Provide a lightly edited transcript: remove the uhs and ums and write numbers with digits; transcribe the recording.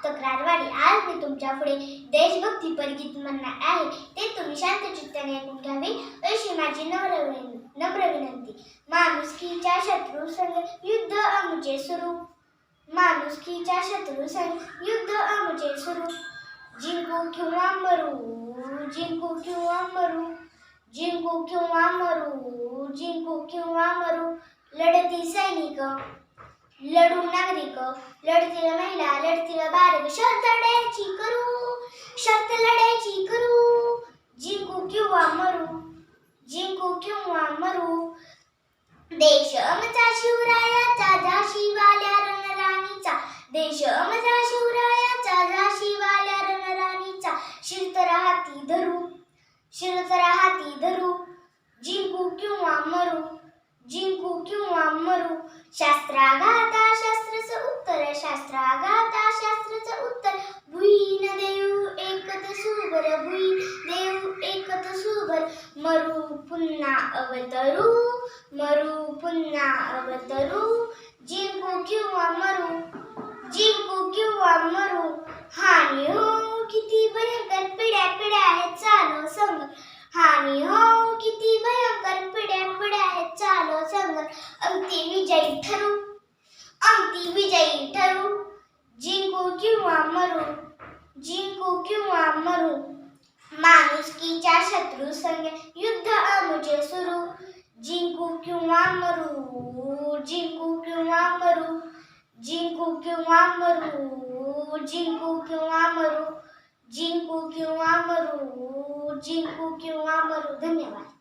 तक्रारवाडी. आज मी तुमच्या पुढे देशभक्तीपर गीत म्हणणार आहे, ते तुम्ही शांत चित्ताने ऐकून घ्यावे अशी माझी नम्र विनंती. माणुसकीच्या शत्रू संग युद्ध आमचे सुरू, माणुसकीच्या शत्रू संग युद्ध आमचे सुरू. जिंकू किंवा मरू, जिंकू किंवा मरू, जिंकू किंवा मरू, जिंकू किंवा मरू. लढती सैनिक, लढू नागरिक, लढतील महिला, लढतील बालक. शर्त लढायची करू, शर्त लढायची करू. जिंकू किंवा मरू, जिंकू किंवा मरू. देश आमचा शिवरायाचा, झाशीवाल्या रणराणीचा. देश आमचा शिवरायाचा, झाशीवाल्या रणराणीचा. शिरतर हाती धरू, शिरतर हाती धरू. जिंकू किंवा मरू, जिंकू किंवा मरू. शास्त्रागाता शास्त्रच उत्तर, शास्त्रागाता शास्त्रच उत्तर. भुई न देऊ एकत सुभर, भुई देऊ एकत सुभर. मरू पुन्हा अवतरू, मरू पुन्हा अवतरू. जिंकू किंवा मरू, जिंकू किंवा मरू. हानी हो किती भयंकर, पिढ्या पिढ्या आहेत चालो संग. हानी हो किती भयंकर, पिढ्या पिढ्या आहेत चालो संग. अंती विजयी ठरू, अंती विजयी ठरू. जिंकू किंवा मरू, जिंकू किंवा मरू. माणुसकीच्या शत्रू संग युद्ध आमचे सुरू. जिंकू किंवा मरू, जिंकू किंवा मरू. जिंकू किंवा मरू, जिंकू किंवा मरू. जिंकू किंवा मरू, जिंकू किंवा मरू. धन्यवाद.